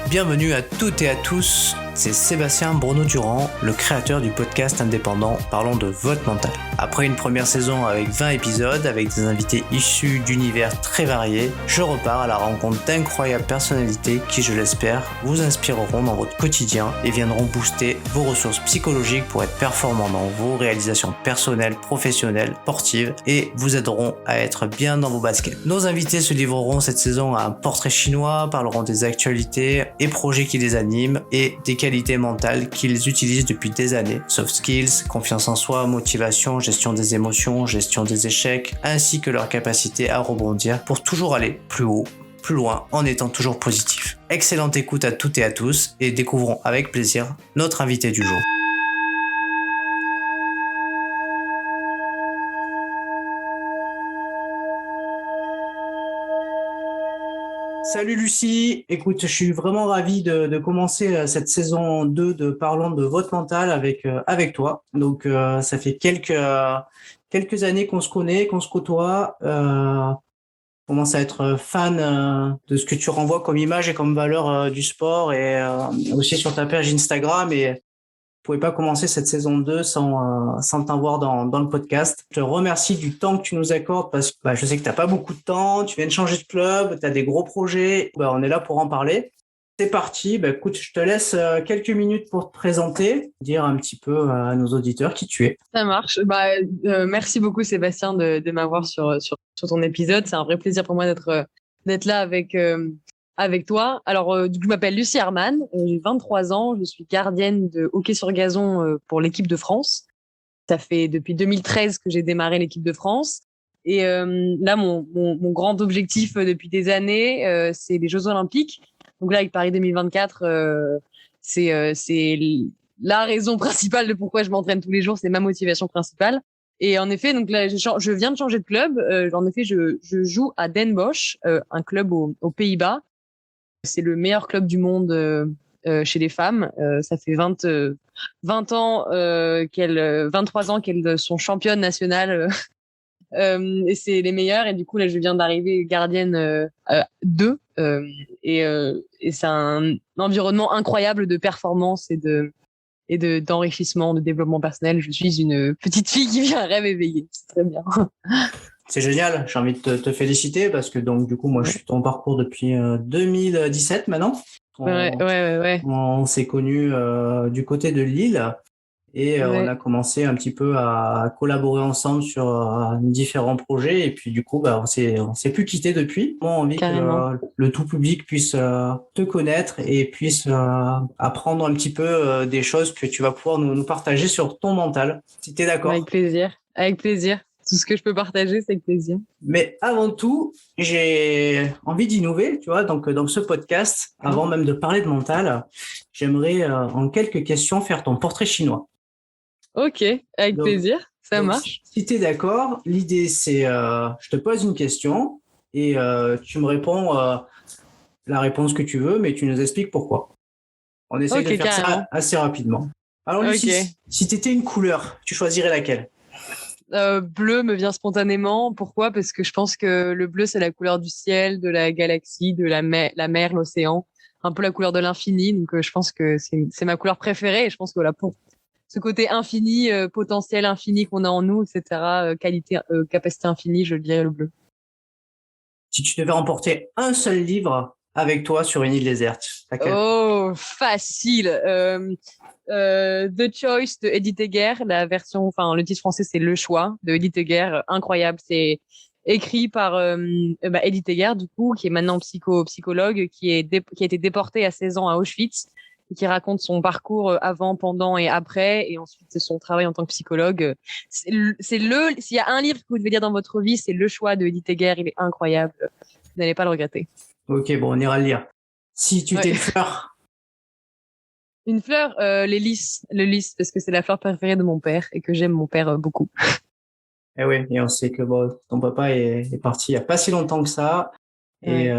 Bienvenue à toutes et à tous, c'est Sébastien Bruno-Durand, le créateur du podcast indépendant Parlons de votre mental. Après une première saison avec 20 épisodes, avec des invités issus d'univers très variés, je repars à la rencontre d'incroyables personnalités qui, je l'espère, vous inspireront dans votre quotidien et viendront booster vos ressources psychologiques pour être performants dans vos réalisations personnelles, professionnelles, sportives et vous aideront à être bien dans vos baskets. Nos invités se livreront cette saison à un portrait chinois, parleront des actualités et projets qui les animent et des qualités mentales qu'ils utilisent depuis des années. Soft skills, confiance en soi, motivation, gestion des émotions, gestion des échecs, ainsi que leur capacité à rebondir pour toujours aller plus haut, plus loin, en étant toujours positif. Excellente écoute à toutes et à tous et découvrons avec plaisir notre invité du jour. Salut Lucie, écoute, je suis vraiment ravi de commencer cette saison 2 de Parlons de votre mental avec toi. Donc ça fait quelques années qu'on se connaît, qu'on se côtoie. Commence à être fan de ce que tu renvoies comme image et comme valeur du sport et aussi sur ta page Instagram et je pouvais pas commencer cette saison 2 sans t'avoir dans le podcast. Je te remercie du temps que tu nous accordes parce que je sais que tu n'as pas beaucoup de temps, tu viens de changer de club, tu as des gros projets. On est là pour en parler. C'est parti. Écoute, je te laisse quelques minutes pour te présenter, dire un petit peu à nos auditeurs qui tu es. Ça marche. Merci beaucoup Sébastien de m'avoir sur ton épisode. C'est un vrai plaisir pour moi d'être là avec toi. Alors, du coup, je m'appelle Lucie Herman, j'ai 23 ans, je suis gardienne de hockey sur gazon pour l'équipe de France. Ça fait depuis 2013 que j'ai démarré l'équipe de France. Et là, mon grand objectif depuis des années, c'est les Jeux Olympiques. Donc là, avec Paris 2024, c'est la raison principale de pourquoi je m'entraîne tous les jours, c'est ma motivation principale. Et en effet, donc là, je viens de changer de club. En effet, je joue à Den Bosch, un club aux Pays-Bas. C'est le meilleur club du monde chez les femmes. Ça fait 20 ans 23 ans qu'elles sont championnes nationales et c'est les meilleures. Et du coup, là, je viens d'arriver gardienne 2 et c'est un environnement incroyable de performance et d'enrichissement, de développement personnel. Je suis une petite fille qui vit un rêve éveillé. C'est très bien. C'est génial, j'ai envie de te féliciter parce que donc du coup moi je suis ton parcours depuis 2017 maintenant. Ouais. On s'est connus du côté de Lille et on a commencé un petit peu à collaborer ensemble sur différents projets et puis du coup on s'est plus quitté depuis. J'ai envie que le tout public puisse te connaître et puisse apprendre un petit peu des choses que tu vas pouvoir nous partager sur ton mental. Si tu es d'accord. Avec plaisir. Tout ce que je peux partager, c'est avec plaisir. Mais avant tout, j'ai envie d'innover, tu vois. Donc, dans ce podcast, avant même de parler de mental, j'aimerais, en quelques questions, faire ton portrait chinois. Ok, avec plaisir. Ça marche. Si tu es d'accord, l'idée, c'est, je te pose une question et tu me réponds la réponse que tu veux, mais tu nous expliques pourquoi. On essaye de faire ça assez rapidement. Alors, Lucie, si tu étais une couleur, tu choisirais laquelle ? Bleu me vient spontanément. Pourquoi ? Parce que je pense que le bleu, c'est la couleur du ciel, de la galaxie, de la mer, l'océan, un peu la couleur de l'infini. Donc, je pense que c'est ma couleur préférée. Et je pense que voilà, pour ce côté infini, potentiel infini qu'on a en nous, etc., capacité infinie, je dirais le bleu. Si tu devais emporter un seul livre avec toi sur une île déserte, laquelle ? Oh, facile. The Choice de Edith Egger, le titre français c'est Le Choix de Edith Egger, incroyable. C'est écrit par Edith Egger du coup, qui est maintenant psychologue, qui a été déportée à 16 ans à Auschwitz et qui raconte son parcours avant, pendant et après, et ensuite son travail en tant que psychologue. S'il y a un livre que vous devez lire dans votre vie, c'est Le Choix de Edith Egger. Il est incroyable. Vous n'allez pas le regretter. Ok, on ira le lire. Si tu t'es une fleur. Une fleur, les lys, parce que c'est la fleur préférée de mon père et que j'aime mon père beaucoup. Et oui, et on sait que ton papa est parti il n'y a pas si longtemps que ça. Et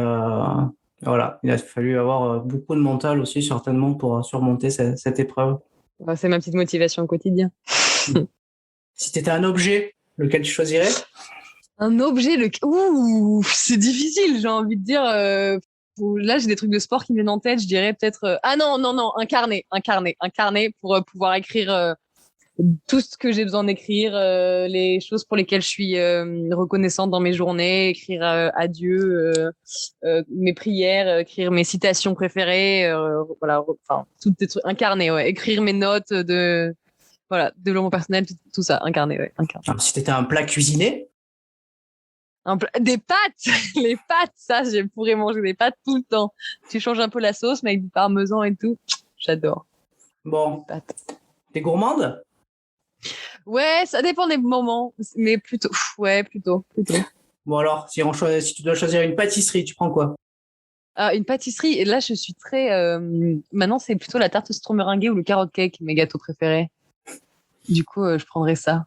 voilà, il a fallu avoir beaucoup de mental aussi, certainement, pour surmonter cette épreuve. C'est ma petite motivation au quotidien. Si tu étais un objet, lequel tu choisirais ? Un objet, ouh, c'est difficile, j'ai envie de dire. là, j'ai des trucs de sport qui me viennent en tête. Je dirais peut-être. Ah non, un carnet pour pouvoir écrire tout ce que j'ai besoin d'écrire, les choses pour lesquelles je suis reconnaissante dans mes journées, écrire à Dieu, mes prières, écrire mes citations préférées, voilà, enfin, tout des trucs, un carnet, ouais, écrire mes notes de, voilà, développement personnel, tout ça, un carnet, ouais, un carnet. Alors, si t'étais un plat cuisiné, Des pâtes, les pâtes, ça, je pourrais manger des pâtes tout le temps. Tu changes un peu la sauce, mais avec du parmesan et tout, j'adore. bon, Pâtes. t'es gourmande? Ouais, ça dépend des moments, mais plutôt, ouais, plutôt. Bon alors, si tu dois choisir une pâtisserie, tu prends quoi? Ah, une pâtisserie, et là, je suis très. Maintenant, c'est plutôt la tarte au citron meringuée ou le carrot cake, mes gâteaux préférés. Du coup, je prendrais ça.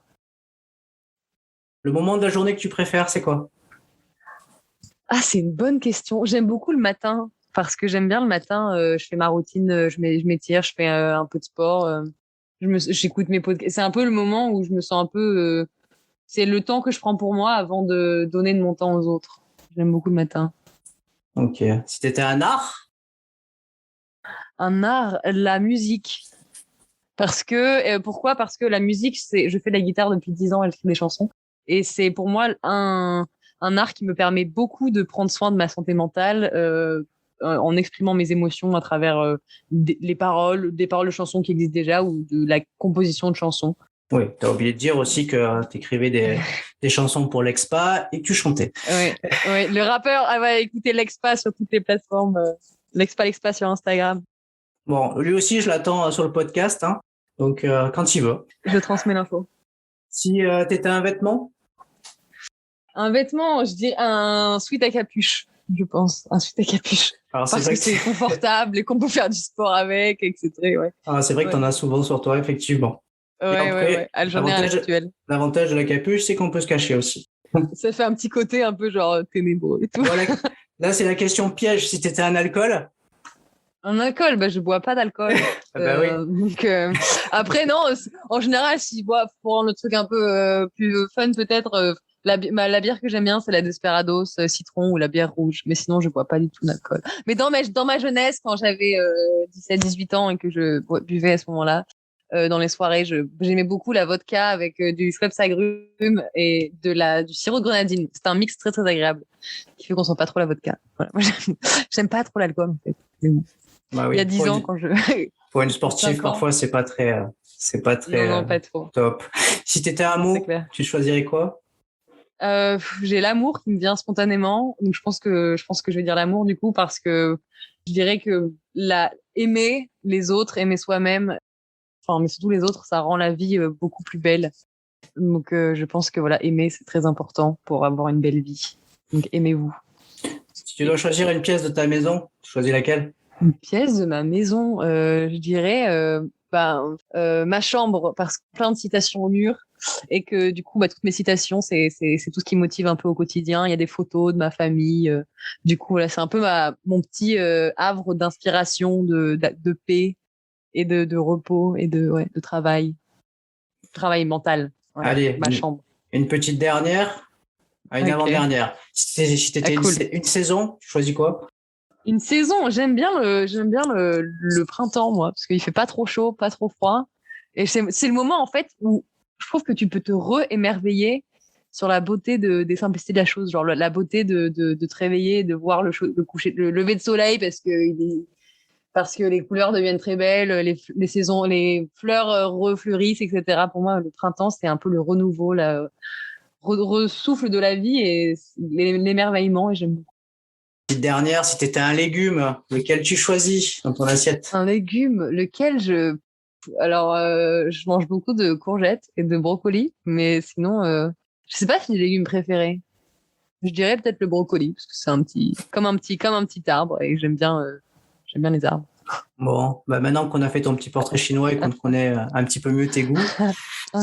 Le moment de la journée que tu préfères, c'est quoi? Ah, c'est une bonne question. J'aime beaucoup le matin parce que j'aime bien le matin. Je fais ma routine, je m'étire, je fais un peu de sport. J'écoute mes podcasts. C'est un peu le moment où je me sens un peu. C'est le temps que je prends pour moi avant de donner de mon temps aux autres. J'aime beaucoup le matin. Ok. Si t'étais un art? Un art, la musique. Parce que, pourquoi? Parce que la musique, je fais de la guitare depuis 10 ans, j'écris des chansons. Et c'est pour moi un art qui me permet beaucoup de prendre soin de ma santé mentale, en exprimant mes émotions à travers des paroles de chansons qui existent déjà ou de la composition de chansons. Oui, t'as oublié de dire aussi que t'écrivais des chansons pour l'Expa et que tu chantais. Ouais, ouais. Le rappeur, va écouter l'Expa sur toutes les plateformes. L'Expa sur Instagram. Bon, lui aussi, je l'attends sur le podcast, hein. Donc, quand il veut. Je transmets l'info. Si t'étais un vêtement? Un vêtement, je dis un sweat à capuche, je pense. Un sweat à capuche. Alors, Parce que c'est confortable et qu'on peut faire du sport avec, etc. Ouais. C'est vrai que t'en as souvent sur toi, effectivement. Ouais. J'en ai un actuel. L'avantage de la capuche, c'est qu'on peut se cacher aussi. Ça fait un petit côté un peu genre ténébreux et tout. Voilà. Là, c'est la question piège. Si t'étais un alcool? Un alcool, je bois pas d'alcool. Oui. Donc, après, non, en général, si je bois, pour rendre le truc un peu plus fun, peut-être, la bière que j'aime bien, c'est la Desperados citron ou la bière rouge. Mais sinon, je bois pas du tout d'alcool. Mais dans ma jeunesse, quand j'avais 17-18 ans et que je buvais à ce moment-là, dans les soirées, j'aimais beaucoup la vodka avec du Schweppes agrumes et du sirop de grenadine. C'est un mix très, très agréable qui fait qu'on sent pas trop la vodka. Voilà. Moi, j'aime pas trop l'alcool, en fait. Bah oui. Il y a 10 ans, quand je... Pour une sportive, parfois, c'est pas très non, pas trop. top. Si t'étais un mot, tu choisirais quoi? J'ai l'amour qui me vient spontanément. Donc, je pense que je vais dire l'amour, du coup, parce que je dirais que aimer les autres, aimer soi-même, enfin, mais surtout les autres, ça rend la vie beaucoup plus belle. Donc, je pense que voilà, aimer, c'est très important pour avoir une belle vie. Donc, aimez-vous. Si tu dois choisir une pièce de ta maison, tu choisis laquelle? Une pièce de ma maison, je dirais ma chambre, parce que plein de citations au mur et que du coup, toutes mes citations, c'est tout ce qui me motive un peu au quotidien. Il y a des photos de ma famille. Du coup, là, c'est un peu mon petit havre d'inspiration, de paix et de repos et de travail mental. Voilà, Allez, ma chambre. Une petite dernière, une avant-dernière. Si t'étais une saison, tu choisis quoi? Une saison, j'aime bien le printemps, moi, parce qu'il fait pas trop chaud, pas trop froid. Et c'est le moment, en fait, où je trouve que tu peux te re-émerveiller sur la beauté des simplicités de la chose, genre la beauté de te réveiller, de voir le coucher, le lever de soleil, parce que les couleurs deviennent très belles, les saisons, les fleurs refleurissent, etc. Pour moi, le printemps, c'est un peu le renouveau, le souffle de la vie et l'émerveillement, et j'aime beaucoup. Petite dernière, si tu étais un légume, lequel tu choisis dans ton assiette? Un légume, lequel alors, je mange beaucoup de courgettes et de brocolis, mais sinon, je sais pas si j'ai des légumes préférés. Je dirais peut-être le brocoli, parce que c'est comme un petit arbre, et j'aime bien les arbres. Bon, maintenant qu'on a fait ton petit portrait chinois et qu'on connaît un petit peu mieux tes goûts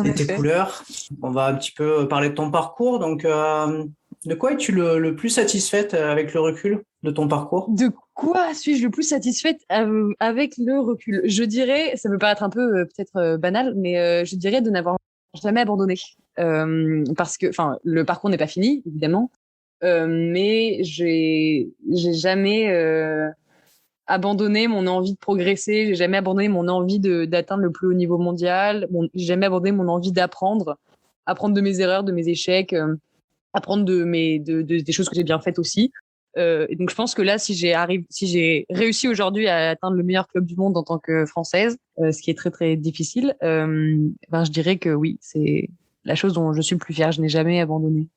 et tes couleurs, on va un petit peu parler de ton parcours. Donc, de quoi es-tu le plus satisfaite avec le recul de ton parcours? De quoi suis-je le plus satisfaite avec le recul? Je dirais, ça peut paraître un peu peut-être banal, mais je dirais de n'avoir jamais abandonné. Parce que, le parcours n'est pas fini, évidemment, mais j'ai jamais abandonné mon envie de progresser, j'ai jamais abandonné mon envie d'atteindre le plus haut niveau mondial, j'ai jamais abandonné mon envie d'apprendre de mes erreurs, de mes échecs, apprendre des choses que j'ai bien faites aussi. Et donc je pense que là, si j'ai réussi aujourd'hui à atteindre le meilleur club du monde en tant que Française, ce qui est très très difficile, je dirais que oui, c'est la chose dont je suis le plus fière. Je n'ai jamais abandonné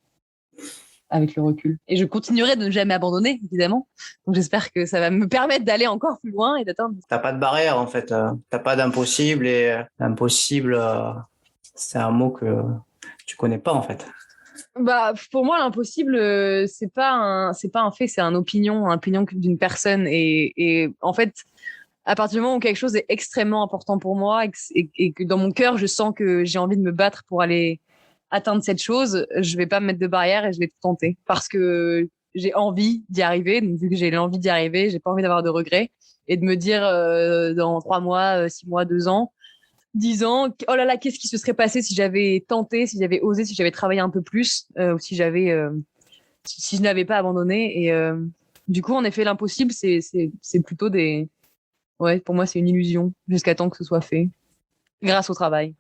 avec le recul. Et je continuerai de ne jamais abandonner, évidemment. Donc j'espère que ça va me permettre d'aller encore plus loin et d'atteindre. T'as pas de barrière en fait, t'as pas d'impossible et impossible, c'est un mot que tu connais pas en fait. Pour moi, l'impossible, c'est pas un fait, c'est une opinion d'une personne. Et en fait, à partir du moment où quelque chose est extrêmement important pour moi et que dans mon cœur, je sens que j'ai envie de me battre pour aller atteindre cette chose, je vais pas me mettre de barrière et je vais tout tenter parce que j'ai envie d'y arriver. Donc, vu que j'ai l'envie d'y arriver, j'ai pas envie d'avoir de regrets et de me dire dans 3 mois, 6 mois, 2 ans, 10 ans, oh là là, qu'est-ce qui se serait passé si j'avais tenté, si j'avais osé, si j'avais travaillé un peu plus, ou si je n'avais pas abandonné. Et du coup, en effet, l'impossible, c'est plutôt ouais, pour moi, c'est une illusion jusqu'à temps que ce soit fait, grâce au travail.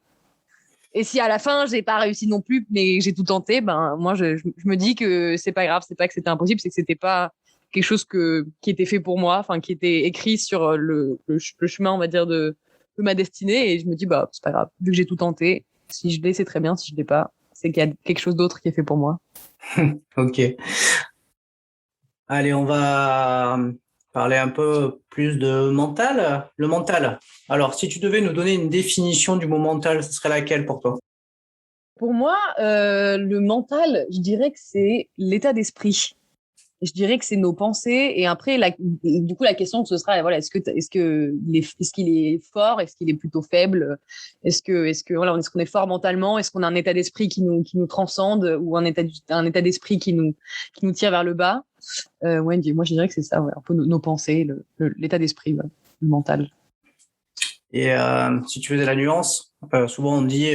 Et si à la fin, j'ai pas réussi non plus, mais j'ai tout tenté, moi, je me dis que c'est pas grave, c'est pas que c'était impossible, c'est que c'était pas quelque chose qui était fait pour moi, enfin, qui était écrit sur le chemin, on va dire, de ma destinée. Et je me dis, c'est pas grave, vu que j'ai tout tenté, si je l'ai, c'est très bien, si je l'ai pas, c'est qu'il y a quelque chose d'autre qui est fait pour moi. Ok. Allez, on va parler un peu plus de mental. Le mental. Alors, si tu devais nous donner une définition du mot mental, ce serait laquelle pour toi? Pour moi, le mental, je dirais que c'est l'état d'esprit. Je dirais que c'est nos pensées. Et après, du coup, la question, ce sera, voilà, est-ce qu'il est fort? Est-ce qu'il est plutôt faible? Voilà, est-ce qu'on est fort mentalement? Est-ce qu'on a un état d'esprit qui nous transcende ou un état d'esprit qui nous tire vers le bas? Ouais, moi, je dirais que c'est ça, ouais, un peu nos pensées, l'état d'esprit, ouais, le mental. Et si tu faisais la nuance, souvent on dit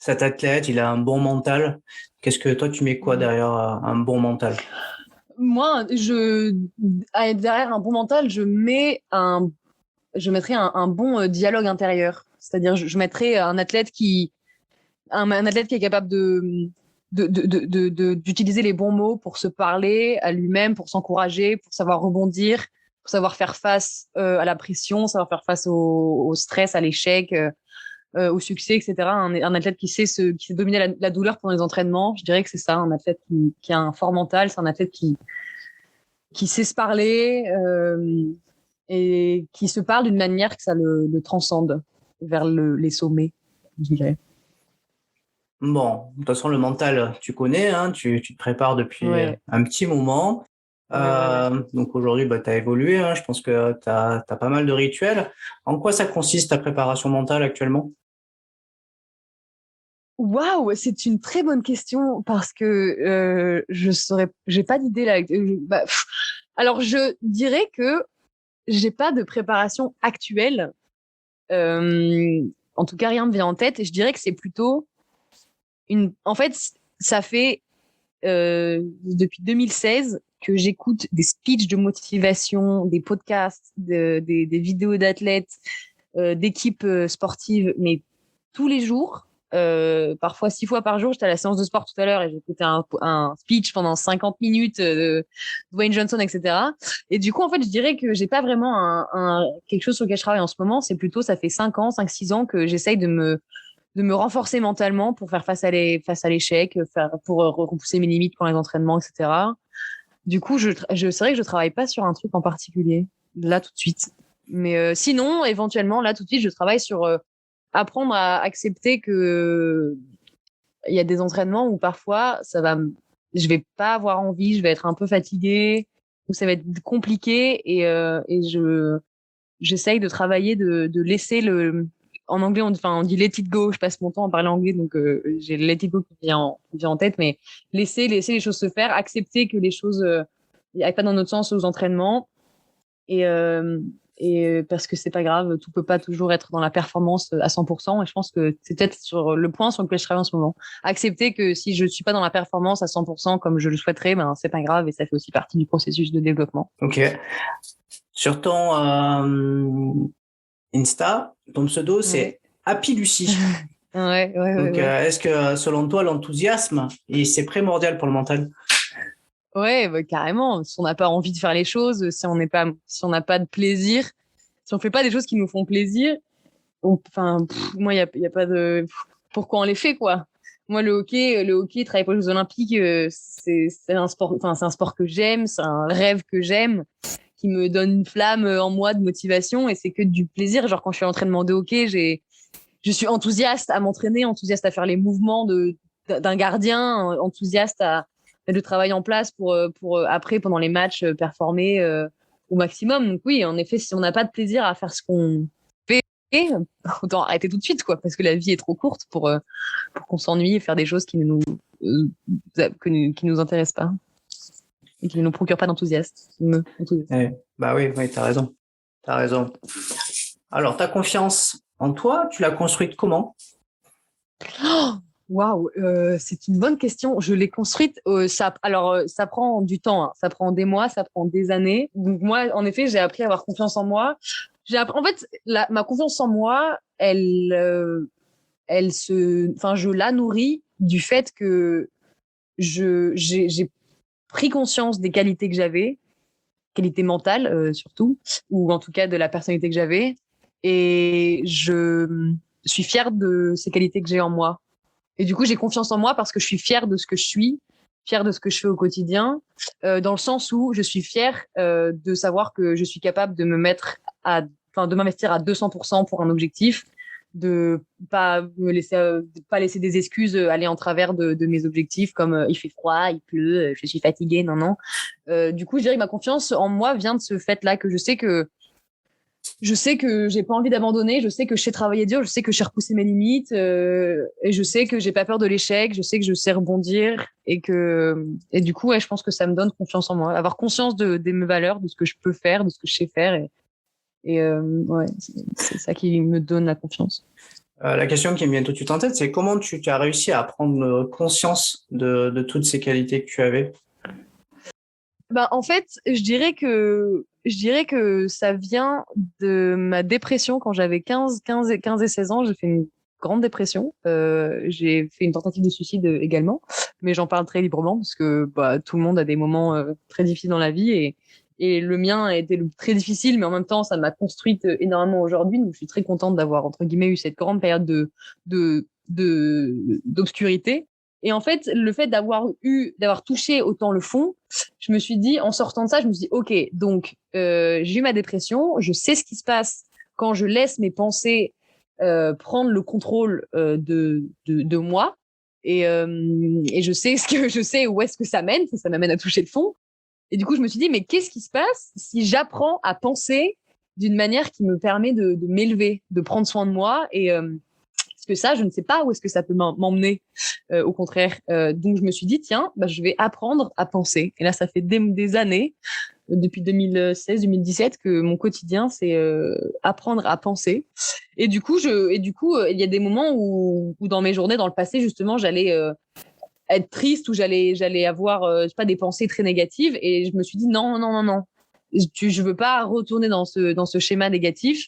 cet athlète, il a un bon mental. Qu'est-ce que toi, tu mets quoi derrière un bon mental? Moi, derrière un bon mental, je mettrais un bon dialogue intérieur. C'est-à-dire, je mettrais un athlète un athlète qui est capable d'utiliser les bons mots pour se parler à lui-même, pour s'encourager, pour savoir rebondir, pour savoir faire face à la pression, savoir faire face au stress, à l'échec, au succès, etc. Un athlète qui sait dominer la douleur pendant les entraînements, je dirais que c'est ça, un athlète qui a un fort mental, c'est un athlète qui sait se parler et qui se parle d'une manière que ça le transcende vers les sommets, je dirais. Bon, de toute façon, le mental, tu connais, hein, tu te prépares depuis un petit moment. Ouais. Donc aujourd'hui, tu as évolué, hein, je pense que tu as pas mal de rituels. En quoi ça consiste ta préparation mentale actuellement? Waouh, c'est une très bonne question parce que j'ai pas d'idée là. Alors je dirais que j'ai pas de préparation actuelle. En tout cas, rien me vient en tête et je dirais que c'est plutôt en fait, ça fait depuis 2016 que j'écoute des speeches de motivation, des podcasts, des vidéos d'athlètes, d'équipes sportives, mais tous les jours, parfois 6 fois par jour. J'étais à la séance de sport tout à l'heure et j'écoutais un speech pendant 50 minutes de Dwayne Johnson, etc. Et du coup, en fait, je dirais que j'ai pas vraiment quelque chose sur lequel je travaille en ce moment. C'est plutôt, ça fait 5 ans que j'essaye de me renforcer mentalement pour faire face à l'échec, pour repousser mes limites pour les entraînements, etc. Du coup, c'est vrai que je travaille pas sur un truc en particulier, là tout de suite. Mais sinon, éventuellement, là tout de suite, je travaille sur apprendre à accepter que il y a des entraînements où parfois je vais pas avoir envie, je vais être un peu fatiguée, où ça va être compliqué et j'essaye de travailler, de laisser en anglais, on dit let it go. Je passe mon temps à parler anglais, donc j'ai let it go qui vient en tête, mais laisser les choses se faire, accepter que les choses n'aillent pas dans notre sens aux entraînements et, et parce que c'est pas grave, tout peut pas toujours être dans la performance à 100%. Et je pense que c'est peut-être sur le point sur lequel je travaille en ce moment. Accepter que si je suis pas dans la performance à 100% comme je le souhaiterais, ben c'est pas grave et ça fait aussi partie du processus de développement. Ok. Sur ton Insta, ton pseudo, c'est Happy Lucie. Ouais. Donc, est-ce que selon toi, l'enthousiasme, c'est primordial pour le mental? Ouais, bah, carrément. Si on n'a pas envie de faire les choses, si on n'a pas de plaisir, si on fait pas des choses qui nous font plaisir, moi, il y a pas de, pourquoi on les fait, quoi. Moi, le hockey, travailler pour les Jeux Olympiques, c'est un sport, c'est un sport que j'aime, c'est un rêve que j'aime, qui me donne une flamme en moi de motivation, et c'est que du plaisir. Genre, quand je suis à l'entraînement de hockey, je suis enthousiaste à m'entraîner, enthousiaste à faire les mouvements d'un gardien, enthousiaste à mettre le travail en place pour après, pendant les matchs, performer au maximum. Donc oui, en effet, si on n'a pas de plaisir à faire ce qu'on fait, autant arrêter tout de suite, quoi, parce que la vie est trop courte pour qu'on s'ennuie et faire des choses qui ne qui nous intéressent pas et qui ne nous procurent pas d'enthousiasme. Bah oui, t'as raison. T'as raison. Alors, ta confiance en toi, tu l'as construite comment? Waouh, c'est une bonne question. Je l'ai construite. Ça prend du temps, hein. Ça prend des mois, ça prend des années. Donc moi, en effet, j'ai appris à avoir confiance en moi. En fait, ma confiance en moi, je la nourris du fait que j'ai pris conscience des qualités que j'avais, qualités mentales surtout, ou en tout cas de la personnalité que j'avais, et je suis fière de ces qualités que j'ai en moi. Et du coup, j'ai confiance en moi parce que je suis fière de ce que je suis, fière de ce que je fais au quotidien, dans le sens où je suis fière de savoir que je suis capable de de m'investir à 200% pour un objectif, de pas laisser des excuses aller en travers de mes objectifs comme il fait froid, il pleut, je suis fatiguée, non. Du coup, je dirais que ma confiance en moi vient de ce fait-là, que je sais que j'ai pas envie d'abandonner, je sais que je sais travailler dur, je sais que je sais repousser mes limites, et je sais que j'ai pas peur de l'échec, je sais que je sais rebondir, et du coup, ouais, je pense que ça me donne confiance en moi, avoir conscience de mes valeurs, de ce que je peux faire, de ce que je sais faire, ouais, c'est ça qui me donne la confiance. La question qui me vient tout de suite en tête, c'est comment tu as réussi à prendre conscience de toutes ces qualités que tu avais? Bah, en fait, je dirais que ça vient de ma dépression quand j'avais 15 et 16 ans. J'ai fait une grande dépression. J'ai fait une tentative de suicide également, mais j'en parle très librement parce que bah, tout le monde a des moments très difficiles dans la vie, et le mien a été très difficile, mais en même temps, ça m'a construite énormément aujourd'hui. Donc, je suis très contente d'avoir, entre guillemets, eu cette grande période d'obscurité. Et en fait, le fait d'avoir touché autant le fond, je me suis dit, en sortant de ça, je me suis dit, OK, donc j'ai eu ma dépression, je sais ce qui se passe quand je laisse mes pensées prendre le contrôle de moi, et je sais où est-ce que ça m'amène à toucher le fond. Et du coup, je me suis dit, mais qu'est-ce qui se passe si j'apprends à penser d'une manière qui me permet de m'élever, de prendre soin de moi, parce que ça, je ne sais pas où est-ce que ça peut m'emmener, au contraire. Donc, je me suis dit, tiens, bah, je vais apprendre à penser. Et là, ça fait des années, depuis 2016-2017, que mon quotidien, c'est apprendre à penser. Et du coup, il y a des moments où dans mes journées, dans le passé, justement, j'allais être triste, ou j'allais avoir pas des pensées très négatives, et je me suis dit non, je veux pas retourner dans ce schéma négatif.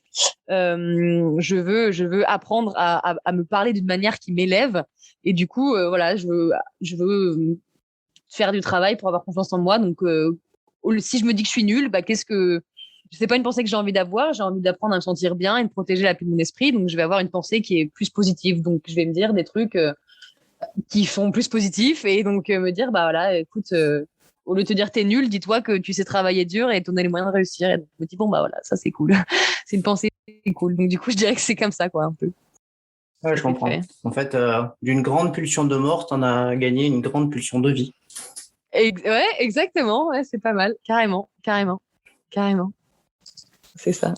Je veux apprendre à me parler d'une manière qui m'élève, et du coup voilà, je veux faire du travail pour avoir confiance en moi. Donc si je me dis que je suis nulle, bah qu'est-ce que c'est pas une pensée que j'ai envie d'avoir. J'ai envie d'apprendre à me sentir bien et de protéger la paix de mon esprit, donc je vais avoir une pensée qui est plus positive. Donc je vais me dire des trucs qui sont plus positifs, et donc me dire bah voilà, écoute, au lieu de te dire t'es nul, dis-toi que tu sais travailler dur et t'en as les moyens de réussir. Et donc je me dis bon bah voilà, ça c'est cool. C'est une pensée cool. Donc du coup je dirais que c'est comme ça, quoi, un peu. Ouais, je comprends. En fait, d'une grande pulsion de mort, t'en as gagné une grande pulsion de vie. Ouais, exactement, ouais, c'est pas mal, carrément. C'est ça.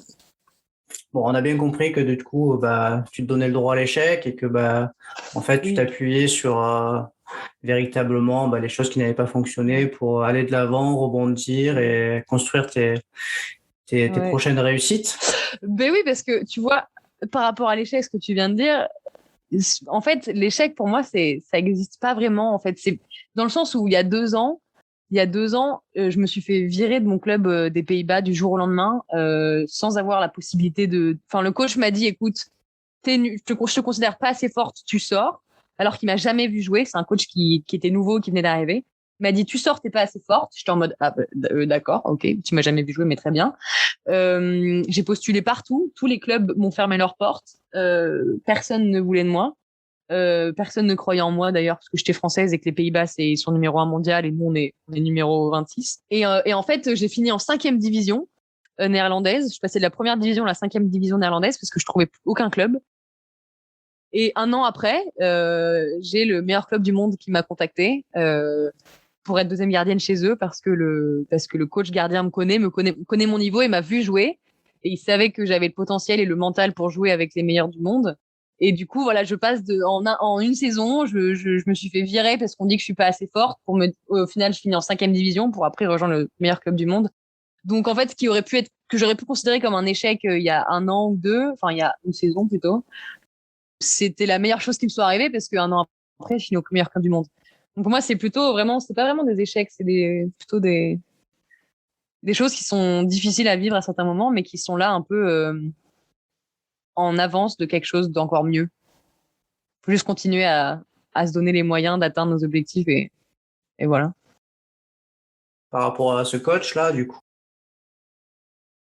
Bon, on a bien compris que du coup, bah, tu te donnais le droit à l'échec, et que bah, en fait, tu t'appuyais sur véritablement bah, les choses qui n'avaient pas fonctionné pour aller de l'avant, rebondir et construire tes prochaines réussites? Ben oui, parce que tu vois, par rapport à l'échec, ce que tu viens de dire, en fait, l'échec pour moi, ça n'existe pas vraiment. En fait, c'est dans le sens où il y a 2 ans, je me suis fait virer de mon club des Pays-Bas du jour au lendemain, sans avoir la possibilité de. Enfin, le coach m'a dit, écoute, je te considère pas assez forte, tu sors. Alors qu'il m'a jamais vu jouer. C'est un coach qui était nouveau, qui venait d'arriver. Il m'a dit, tu sors, t'es pas assez forte. J'étais en mode, ah, d'accord, ok, tu m'as jamais vu jouer, mais très bien. J'ai postulé partout. Tous les clubs m'ont fermé leurs portes. Personne ne voulait de moi. Personne ne croyait en moi d'ailleurs parce que j'étais française et que les Pays-Bas ils sont numéro 1 mondial et nous on est numéro 26. Et en fait j'ai fini en 5e division néerlandaise. Je passais de la première division à la 5e division néerlandaise parce que je trouvais aucun club. Et un an après, j'ai le meilleur club du monde qui m'a contacté pour être deuxième gardienne chez eux parce que le coach gardien me connaît mon niveau et m'a vu jouer et il savait que j'avais le potentiel et le mental pour jouer avec les meilleurs du monde. Et du coup, voilà, je passe en une saison, je me suis fait virer parce qu'on dit que je suis pas assez forte au final, je finis en 5e division pour après rejoindre le meilleur club du monde. Donc, en fait, ce qui aurait pu être, que j'aurais pu considérer comme un échec il y a un an ou deux, enfin, il y a une saison plutôt, c'était la meilleure chose qui me soit arrivée parce qu'un an après, je finis au meilleur club du monde. Donc, pour moi, c'est pas vraiment des échecs, c'est plutôt des choses qui sont difficiles à vivre à certains moments, mais qui sont là un peu, en avance de quelque chose d'encore mieux. Faut juste continuer à se donner les moyens d'atteindre nos objectifs et voilà. Par rapport à ce coach-là, du coup,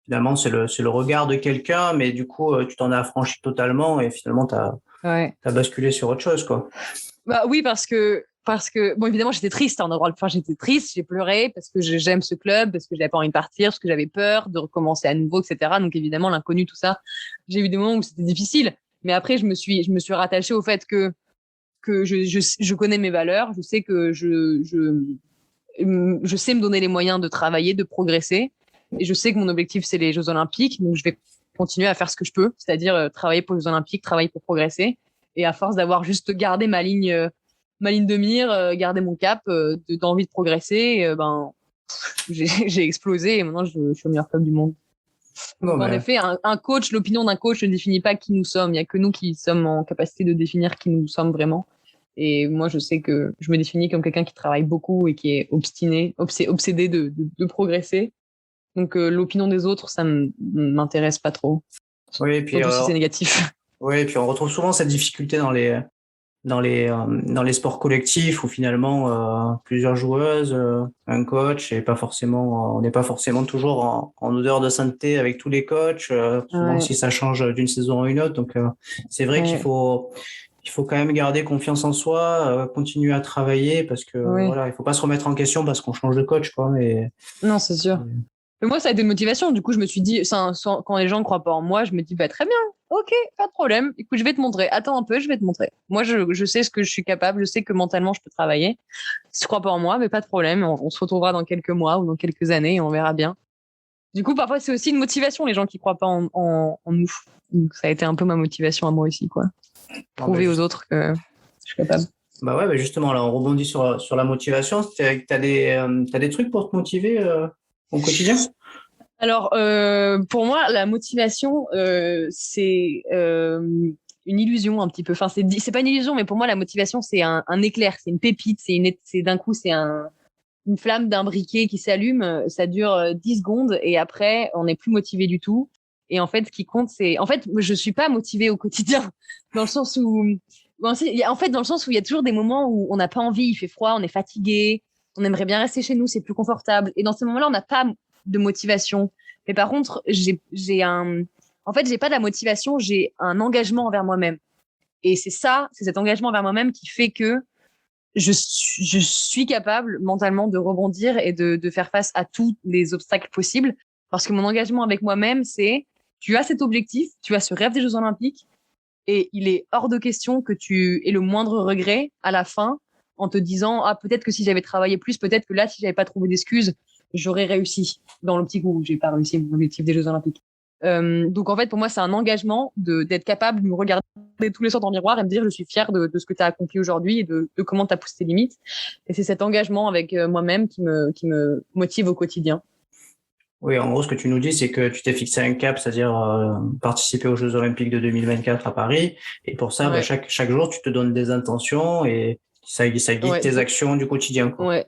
finalement, c'est le regard de quelqu'un, mais du coup, tu t'en as affranchi totalement et finalement, t'as basculé sur autre chose, quoi. Bah oui, parce que bon, évidemment, j'étais triste, j'étais triste, j'ai pleuré parce que j'aime ce club, parce que j'avais pas envie de partir, parce que j'avais peur de recommencer à nouveau, etc. Donc évidemment, l'inconnu, tout ça, j'ai eu des moments où c'était difficile. Mais après, je me suis rattachée au fait que je connais mes valeurs, je sais que je sais me donner les moyens de travailler, de progresser. Et je sais que mon objectif, c'est les Jeux Olympiques. Donc, je vais continuer à faire ce que je peux, c'est-à-dire travailler pour les Jeux Olympiques, travailler pour progresser. Et à force d'avoir juste gardé ma ligne de mire, garder mon cap, d'envie de progresser, j'ai explosé et maintenant, je suis au meilleur club du monde. Donc, en effet, l'opinion d'un coach ne définit pas qui nous sommes. Il n'y a que nous qui sommes en capacité de définir qui nous sommes vraiment. Et moi, je sais que je me définis comme quelqu'un qui travaille beaucoup et qui est obsédé de progresser. Donc, l'opinion des autres, ça m'intéresse pas trop. Oui, et puis, surtout si c'est négatif. Oui, et puis on retrouve souvent cette difficulté dans les sports collectifs où finalement plusieurs joueuses, un coach et on n'est pas forcément toujours en odeur de sainteté avec tous les coachs, souvent si ça change d'une saison à une autre. Donc c'est vrai qu'il faut quand même garder confiance en soi, continuer à travailler parce que voilà, il faut pas se remettre en question parce qu'on change de coach, quoi. Non, c'est sûr. Mais moi, ça a été une motivation. Du coup, je me suis dit, quand les gens ne croient pas en moi, je me dis, bah, très bien, ok, pas de problème. Écoute, je vais te montrer. Attends un peu, je vais te montrer. Moi, je sais ce que je suis capable. Je sais que mentalement, je peux travailler. Si tu ne crois pas en moi, mais pas de problème. On se retrouvera dans quelques mois ou dans quelques années et on verra bien. Du coup, parfois, c'est aussi une motivation, les gens qui ne croient pas en nous. Donc, ça a été un peu ma motivation à moi aussi, quoi. Prouver aux autres que je suis capable. Bah ouais, justement, là, on rebondit sur la motivation. T'as des trucs pour te motiver au quotidien? Alors, pour moi, la motivation, c'est une illusion un petit peu. Enfin, c'est pas une illusion, mais pour moi, la motivation, c'est un éclair, c'est une pépite, c'est d'un coup, c'est une flamme d'un briquet qui s'allume. Ça dure 10 secondes et après, on n'est plus motivé du tout. Et en fait, ce qui compte, en fait, je suis pas motivée au quotidien, dans le sens où, dans le sens où il y a toujours des moments où on n'a pas envie, il fait froid, on est fatigué, on aimerait bien rester chez nous, c'est plus confortable. Et dans ces moments-là, on n'a pas de motivation. Mais par contre, en fait, j'ai pas de la motivation, j'ai un engagement envers moi-même. Et c'est cet engagement envers moi-même qui fait que je suis capable mentalement de rebondir et de faire face à tous les obstacles possibles. Parce que mon engagement avec moi-même, c'est, tu as cet objectif, tu as ce rêve des Jeux Olympiques, et il est hors de question que tu aies le moindre regret à la fin en te disant, ah, peut-être que si j'avais travaillé plus, peut-être que là, si j'avais pas trouvé d'excuses, j'aurais réussi dans l'optique où j'ai pas réussi mon objectif des Jeux Olympiques. Donc en fait, pour moi, c'est un engagement d'être capable de me regarder tous les soirs dans le miroir et me dire, je suis fière de ce que tu as accompli aujourd'hui et de comment tu as poussé tes limites. Et c'est cet engagement avec moi-même qui me motive au quotidien. Oui, en gros, ce que tu nous dis, c'est que tu t'es fixé un cap, c'est-à-dire participer aux Jeux Olympiques de 2024 à Paris. Et pour ça, Ouais. chaque jour, tu te donnes des intentions et ça guide Ouais, tes actions du quotidien, quoi. ouais.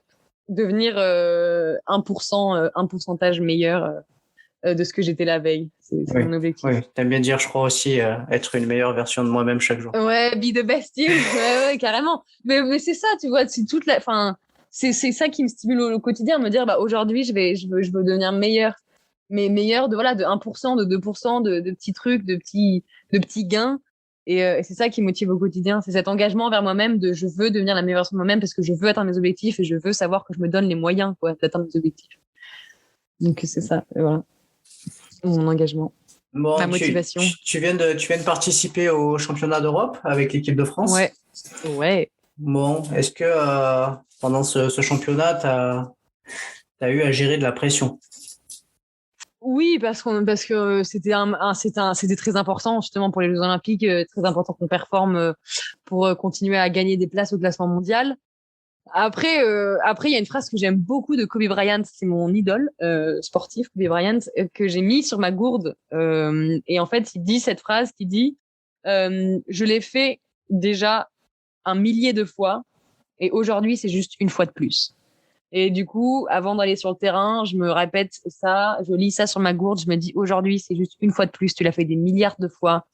Devenir 1%, un pourcentage meilleur de ce que j'étais la veille. C'est Oui, mon oui. objectif. T'aimes bien dire, je crois aussi, être une meilleure version de moi-même chaque jour. Ouais, be the best you. Ouais, ouais, carrément. Mais c'est ça, tu vois, c'est toute la, enfin, c'est ça qui me stimule au quotidien, me dire, bah, aujourd'hui, je veux devenir meilleur. Mais meilleur de, voilà, de 1%, de 2%, de petits trucs, de petits gains. Et c'est ça qui me motive au quotidien. C'est cet engagement vers moi-même de je veux devenir la meilleure version de moi-même parce que je veux atteindre mes objectifs et je veux savoir que je me donne les moyens, quoi, d'atteindre mes objectifs. Donc, c'est ça, voilà, mon engagement, ma Bon, motivation. tu viens de participer au championnat d'Europe avec l'équipe de France. Ouais, ouais. Bon, est-ce que pendant ce championnat, t'as eu à gérer de la pression? Oui, parce que c'était très important justement pour les Jeux Olympiques, très important qu'on performe pour continuer à gagner des places au classement mondial. Après, il y a une phrase que j'aime beaucoup de Kobe Bryant, c'est mon idole sportif, Kobe Bryant, que j'ai mis sur ma gourde. Et en fait, il dit cette phrase qui dit je l'ai fait déjà un millier de fois et aujourd'hui c'est juste une fois de plus. Et du coup, avant d'aller sur le terrain, je me répète ça, je lis ça sur ma gourde, je me dis aujourd'hui, c'est juste une fois de plus, tu l'as fait des milliards de fois,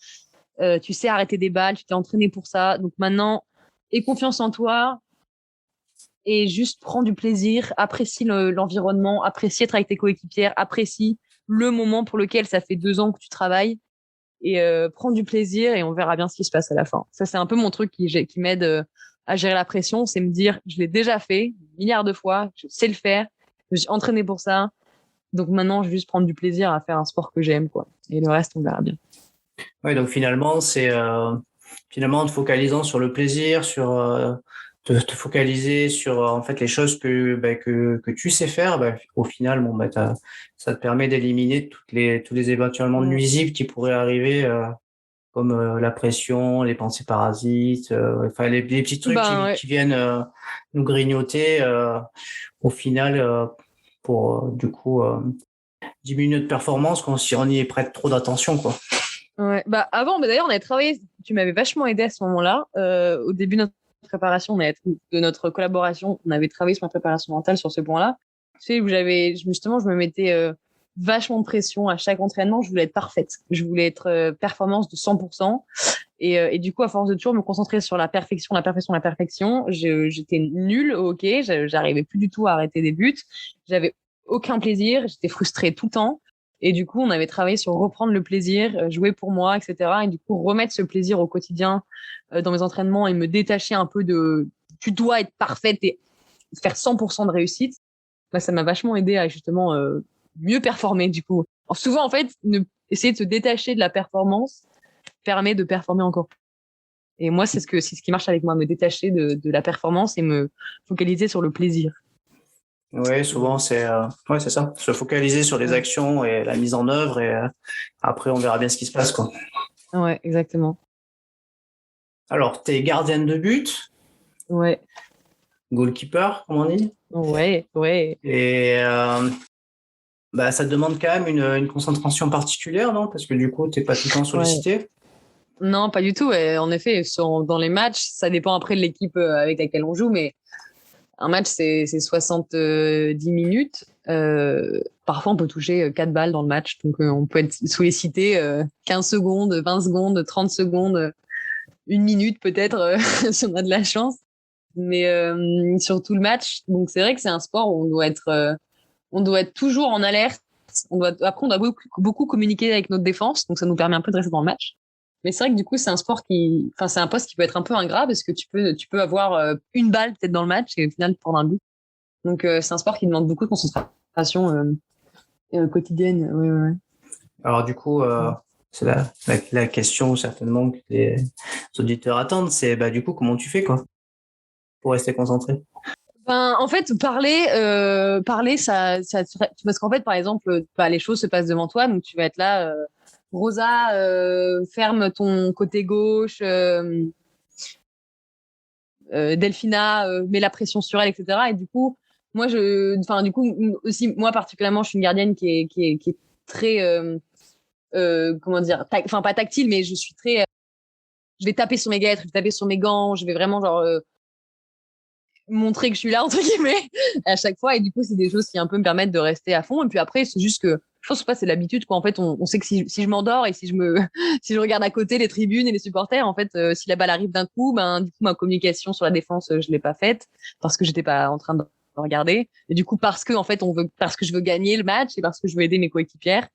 tu sais arrêter des balles, tu t'es entraîné pour ça. Donc maintenant, aie confiance en toi et juste prends du plaisir, apprécie l'environnement, apprécie être avec tes coéquipières, apprécie le moment pour lequel ça fait 2 ans que tu travailles et prends du plaisir et on verra bien ce qui se passe à la fin. Ça, c'est un peu mon truc qui m'aide à gérer la pression, c'est me dire, je l'ai déjà fait milliards de fois, je sais le faire, je suis entraînée pour ça, donc maintenant, je vais juste prendre du plaisir à faire un sport que j'aime, quoi. Et le reste, on verra bien. Oui, donc finalement, c'est finalement en te focalisant sur le plaisir, sur te focaliser sur en fait les choses que tu sais faire, au final, ça te permet d'éliminer tous les éventuellement Ouais. nuisibles qui pourraient arriver, comme la pression, les pensées parasites, enfin les petits trucs Ben ouais, qui viennent nous grignoter au final pour du coup diminuer notre performance quand si on y prête trop d'attention, quoi. ouais. Bah avant, bah d'ailleurs, on avait travaillé, tu m'avais vachement aidé à ce moment-là. Au début de notre préparation, de notre collaboration, on avait travaillé sur ma préparation mentale sur ce point-là. Tu sais, où justement, je me mettais vachement de pression à chaque entraînement. Je voulais être parfaite. Je voulais être performance de 100%. Et du coup, à force de toujours me concentrer sur la perfection, la perfection, la perfection, j'étais nulle au hockey. J'arrivais plus du tout à arrêter des buts. J'avais aucun plaisir. J'étais frustrée tout le temps. Et du coup, on avait travaillé sur reprendre le plaisir, jouer pour moi, etc. Et du coup, remettre ce plaisir au quotidien dans mes entraînements et me détacher un peu de tu dois être parfaite et faire 100% de réussite. Bah, ça m'a vachement aidé à justement mieux performer du coup. Alors, souvent, en fait, essayer de se détacher de la performance permet de performer encore plus. Et moi, c'est ce qui marche avec moi, me détacher de la performance et me focaliser sur le plaisir. Oui, Voilà. souvent ouais, c'est ça, se focaliser sur les Ouais, actions et la mise en œuvre et après on verra bien ce qui se passe, quoi. ouais, exactement. Alors, t'es gardienne de but, Ouais, goalkeeper, comme on dit, ouais, ouais. et ça te demande quand même une concentration particulière, non? Parce que du coup, t'es pas tout le temps Ouais. sollicité. Non, pas du tout. Et en effet, dans les matchs, ça dépend après de l'équipe avec laquelle on joue, mais un match, c'est 70 minutes. Parfois, on peut toucher 4 balles dans le match. Donc, on peut être sollicité 15 secondes, 20 secondes, 30 secondes, 1 minute peut-être, si on a de la chance. Mais sur tout le match, donc c'est vrai que c'est un sport où on doit être toujours en alerte. Après, on doit beaucoup communiquer avec notre défense, donc ça nous permet un peu de rester dans le match. Mais c'est vrai que du coup, c'est un poste qui peut être un peu ingrat parce que tu peux avoir une balle peut-être dans le match et au final prendre un but. Donc c'est un sport qui demande beaucoup de concentration quotidienne. Ouais, ouais, Alors du coup, ouais. c'est la question certainement que les auditeurs attendent, c'est du coup comment tu fais, quoi, pour rester concentré? Ben, en fait, parler, parce qu'en fait, par exemple, bah, les choses se passent devant toi, donc tu vas être là, Rosa, ferme ton côté gauche, Delphina met la pression sur elle, etc. Et du coup, moi, du coup, aussi, moi particulièrement, je suis une gardienne qui est très, comment dire, enfin pas tactile, mais je suis très, je vais taper sur mes guêtres, je vais taper sur mes gants, je vais vraiment genre montrer que je suis là entre guillemets à chaque fois. Et du coup, c'est des choses qui un peu me permettent de rester à fond. Et puis après, c'est juste que je pense pas, c'est l'habitude quoi. En fait, on sait que si je m'endors et si je me si je regarde à côté les tribunes et les supporters, en fait, si la balle arrive d'un coup, ben du coup ma communication sur la défense, je l'ai pas faite parce que j'étais pas en train de regarder. Et du coup, parce que en fait, parce que je veux gagner le match et parce que je veux aider mes coéquipières,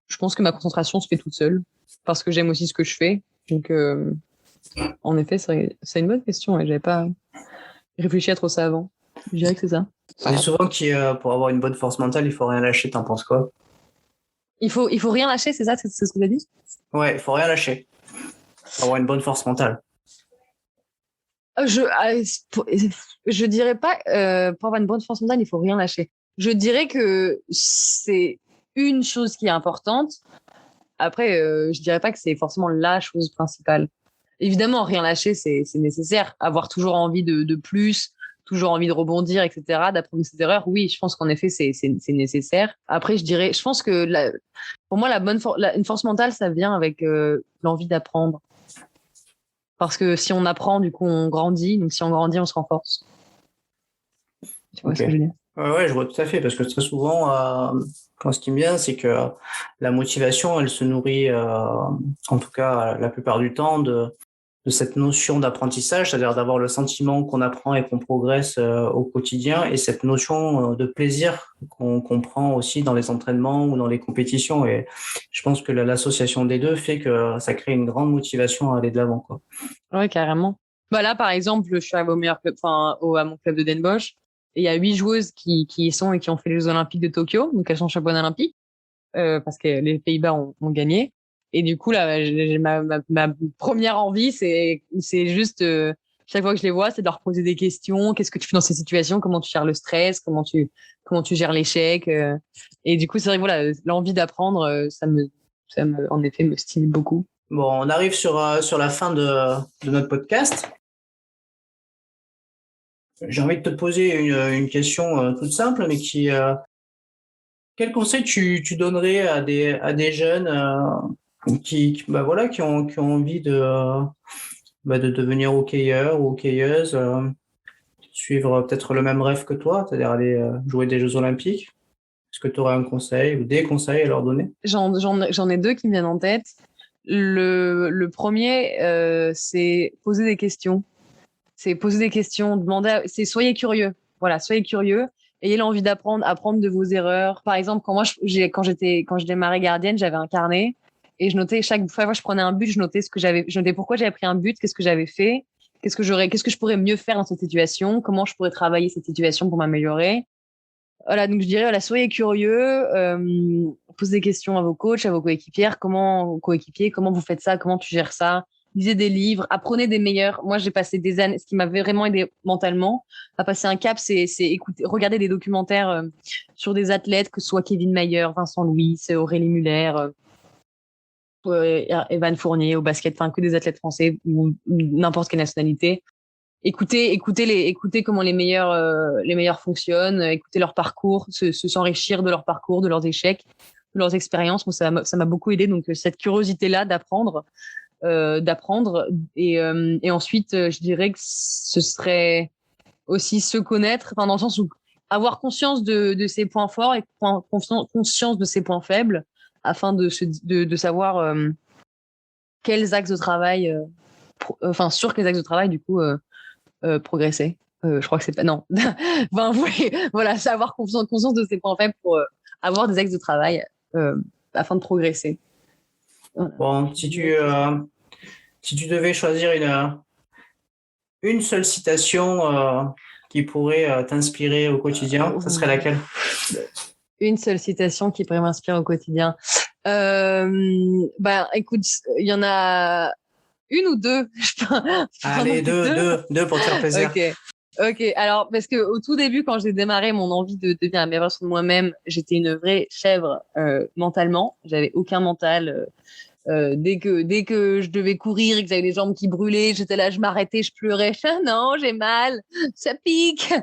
je pense que ma concentration se fait toute seule parce que j'aime aussi ce que je fais. Donc, en effet, c'est une bonne question et j'avais pas réfléchi à trop ça avant. Je dirais que c'est ça. On dit souvent que pour avoir une bonne force mentale, il faut rien lâcher. T'en penses quoi? Il faut rien lâcher, c'est ça, c'est ce que tu as dit? Ouais, il faut rien lâcher. Pour avoir une bonne force mentale. Je dirais pas, pour avoir une bonne force mentale, il faut rien lâcher. Je dirais que c'est une chose qui est importante. Après, je dirais pas que c'est forcément la chose principale. Évidemment, rien lâcher, c'est nécessaire. Avoir toujours envie de plus, toujours envie de rebondir, etc., d'apprendre ses erreurs. Oui, je pense qu'en effet, c'est nécessaire. Après, je pense que pour moi, une force mentale, ça vient avec l'envie d'apprendre. Parce que si on apprend, du coup, on grandit. Donc, si on grandit, on se renforce. Tu vois ce que je veux dire? Ouais, je vois tout à fait. Parce que très souvent, ce qui me vient, c'est que la motivation, elle se nourrit, en tout cas la plupart du temps, de cette notion d'apprentissage, c'est-à-dire d'avoir le sentiment qu'on apprend et qu'on progresse au quotidien, et cette notion de plaisir qu'on prend aussi dans les entraînements ou dans les compétitions. Et je pense que l'association des deux fait que ça crée une grande motivation à aller de l'avant, quoi. Ouais, carrément. Bah là, par exemple, je suis arrivée au meilleur club, à mon club de Den Bosch, et il y a 8 joueuses qui y sont et qui ont fait les Jeux Olympiques de Tokyo, donc elles sont championnes olympiques, parce que les Pays-Bas ont gagné. Et du coup, là, ma première envie, c'est juste, chaque fois que je les vois, c'est de leur poser des questions. Qu'est-ce que tu fais dans ces situations? Comment tu gères le stress? Comment tu gères l'échec? Et du coup, c'est vrai que voilà, l'envie d'apprendre, en effet, me stimule beaucoup. Bon, on arrive sur la fin de notre podcast. J'ai envie de te poser une question toute simple, mais quel conseil tu donnerais à des jeunes qui ont envie de devenir hockeyeur ou hockeyeuse, suivre peut-être le même rêve que toi, c'est-à-dire aller jouer des Jeux Olympiques? Est-ce que tu aurais un conseil ou des conseils à leur donner? J'en ai deux qui me viennent en tête. Le premier, c'est poser des questions. C'est poser des questions, c'est soyez curieux. Voilà, soyez curieux. Ayez l'envie d'apprendre, apprendre de vos erreurs. Par exemple, quand je démarrais gardienne, j'avais un carnet et je notais chaque fois que je prenais un but, je notais pourquoi j'avais pris un but, qu'est-ce que j'avais fait, qu'est-ce que je pourrais mieux faire dans cette situation, comment je pourrais travailler cette situation pour m'améliorer. Voilà, donc je dirais, voilà, soyez curieux, posez des questions à vos coachs, à vos coéquipières, comment vous faites ça, comment tu gères ça. Lisez des livres, apprenez des meilleurs. Moi, j'ai passé des années, ce qui m'a vraiment aidé mentalement à passer un cap, c'est écouter, regarder des documentaires sur des athlètes, que ce soit Kevin Mayer, Vincent Louis, Aurélie Muller, Evan Fournier au basket, enfin que des athlètes français ou n'importe quelle nationalité. Écoutez comment les meilleurs fonctionnent, écouter leur parcours, s'enrichir de leur parcours, de leurs échecs, de leurs expériences. Moi, ça m'a beaucoup aidé. Donc, cette curiosité-là d'apprendre. Et ensuite, je dirais que ce serait aussi se connaître, enfin, dans le sens où avoir conscience de ses points forts et conscience de ses points faibles afin de savoir quels axes de travail, sur quels axes de travail, du coup, progresser. Je crois que c'est pas non. Ben, oui, voilà, avoir conscience de ses points faibles pour avoir des axes de travail afin de progresser. Voilà. Bon, si tu devais choisir une seule citation qui pourrait t'inspirer au quotidien, ça serait laquelle? Une seule citation qui pourrait m'inspirer au quotidien. Écoute, il y en a une ou deux. Allez, deux pour te faire plaisir. Ok. Alors, parce que au tout début, quand j'ai démarré mon envie de devenir la meilleure version de moi-même, j'étais une vraie chèvre mentalement. J'avais aucun mental. Dès que je devais courir et que j'avais les jambes qui brûlaient, j'étais là, je m'arrêtais, je pleurais. Ah non, j'ai mal, ça pique.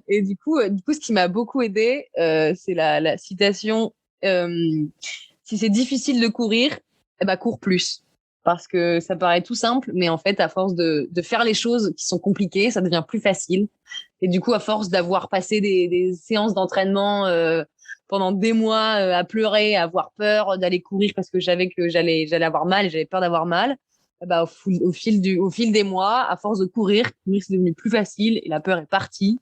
Et du coup, ce qui m'a beaucoup aidé, c'est la citation si c'est difficile de courir, eh ben cours plus. Parce que ça paraît tout simple, mais en fait, à force de faire les choses qui sont compliquées, ça devient plus facile. Et du coup, à force d'avoir passé des séances d'entraînement pendant des mois à pleurer, à avoir peur d'aller courir parce que j'allais avoir mal et j'avais peur d'avoir mal, bah, au fil des mois, à force de courir, c'est devenu plus facile et la peur est partie.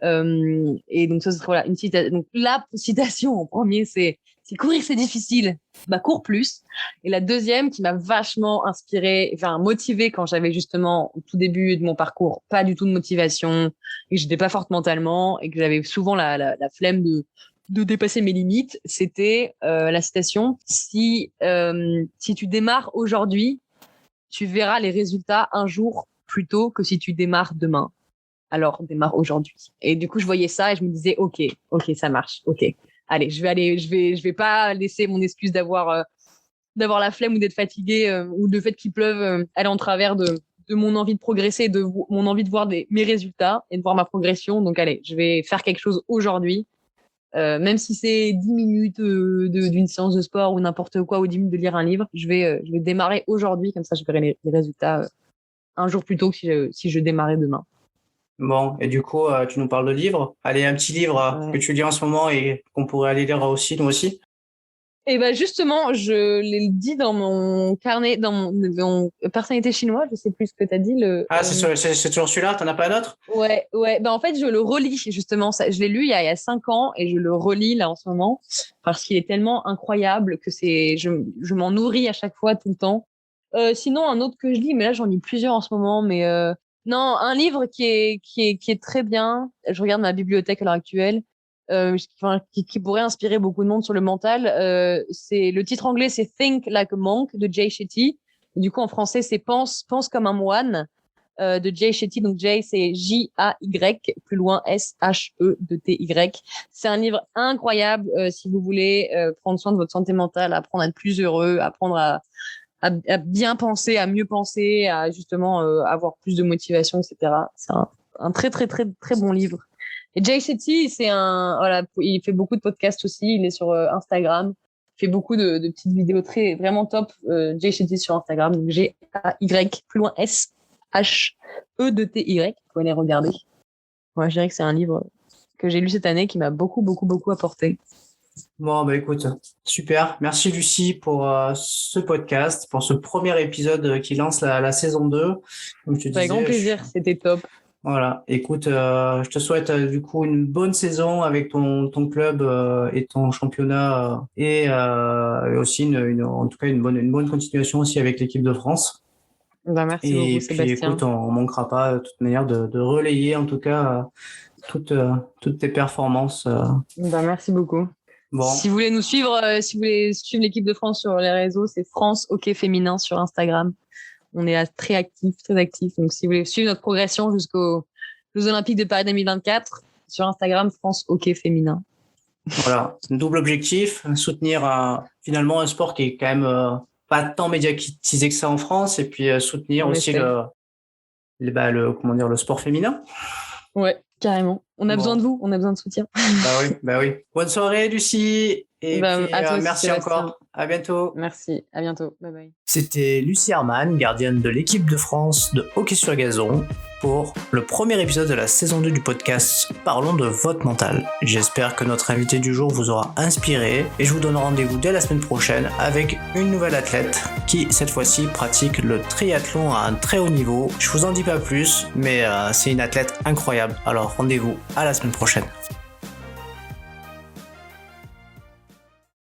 Et donc ça serait voilà une citation. Donc la citation en premier, c'est si courir c'est difficile, bah cours plus. Et la deuxième qui m'a vachement inspirée, enfin motivée quand j'avais justement au tout début de mon parcours pas du tout de motivation et que j'étais pas forte mentalement et que j'avais souvent la flemme de dépasser mes limites, c'était la citation si tu démarres aujourd'hui, tu verras les résultats un jour plus tôt que si tu démarres demain. Alors, démarre aujourd'hui. Et du coup, je voyais ça et je me disais, OK, ça marche. OK. Allez, je vais pas laisser mon excuse d'avoir la flemme ou d'être fatiguée ou le fait qu'il pleuve aller en travers de mon envie de progresser, de mon envie de voir mes résultats et de voir ma progression. Donc, allez, je vais faire quelque chose aujourd'hui. Même si c'est 10 minutes d'une séance de sport ou n'importe quoi, ou 10 minutes de lire un livre, je vais démarrer aujourd'hui. Comme ça, je verrai les résultats un jour plus tôt que si je démarrais demain. Bon, et du coup, tu nous parles de livres. Allez, un petit livre que tu lis en ce moment et qu'on pourrait aller lire aussi, nous aussi. Et ben justement, je l'ai dit dans mon carnet, dans mon personnalité chinoise, je sais plus ce que tu as dit. C'est toujours celui-là, t'en as pas un autre? Ouais. Ben en fait, je le relis justement. Je l'ai lu il y a 5 ans et je le relis là en ce moment parce qu'il est tellement incroyable que je m'en nourris à chaque fois, tout le temps. Sinon, un autre que je lis, mais là j'en lis plusieurs en ce moment, mais non, un livre qui est très bien. Je regarde ma bibliothèque à l'heure actuelle, qui pourrait inspirer beaucoup de monde sur le mental. C'est le titre anglais, c'est Think Like a Monk de Jay Shetty. Et du coup, en français, c'est Pense comme un moine de Jay Shetty. Donc Jay, c'est J-A-Y, plus loin S-H-E-T-Y. C'est un livre incroyable si vous voulez prendre soin de votre santé mentale, apprendre à être plus heureux, apprendre à bien penser, à mieux penser, à justement avoir plus de motivation, etc. C'est un très, très, très, très bon livre. Et Jay Shetty, il fait beaucoup de podcasts aussi. Il est sur Instagram. Il fait beaucoup de petites vidéos vraiment top. Jay Shetty sur Instagram. Donc G-A-Y, plus loin S-H-E-T-Y. Vous pouvez les regarder. Moi, je dirais que c'est un livre que j'ai lu cette année qui m'a beaucoup, beaucoup, beaucoup apporté. Bon, bah écoute, super. Merci Lucie pour ce podcast, pour ce premier épisode qui lance la saison 2. Comme je te disais, avec grand plaisir, c'était top. Voilà, écoute, je te souhaite du coup une bonne saison avec ton club et ton championnat et aussi en tout cas une bonne continuation aussi avec l'équipe de France. Merci beaucoup, Sébastien. Et puis écoute, on manquera pas de toute manière de relayer en tout cas toutes tes performances. Merci beaucoup. Bon. Si vous voulez nous suivre, si vous voulez suivre l'équipe de France sur les réseaux, c'est France Hockey Féminin sur Instagram. On est très actifs. Donc, si vous voulez suivre notre progression jusqu'aux Jeux Olympiques de Paris 2024, sur Instagram, France Hockey Féminin. Voilà, double objectif, soutenir finalement un sport qui est quand même pas tant médiatisé que ça en France, et puis soutenir aussi le sport féminin. Ouais, carrément. On a besoin de vous, on a besoin de soutien. Bah oui. Bonne soirée, Lucie. Et puis, merci encore. À bientôt. Merci. À bientôt. Bye bye. C'était Lucie Herman, gardienne de l'équipe de France de hockey sur gazon, pour le premier épisode de la saison 2 du podcast Parlons de votre mental. J'espère que notre invité du jour vous aura inspiré et je vous donne rendez-vous dès la semaine prochaine avec une nouvelle athlète qui, cette fois-ci, pratique le triathlon à un très haut niveau. Je vous en dis pas plus, mais c'est une athlète incroyable. Alors rendez-vous à la semaine prochaine.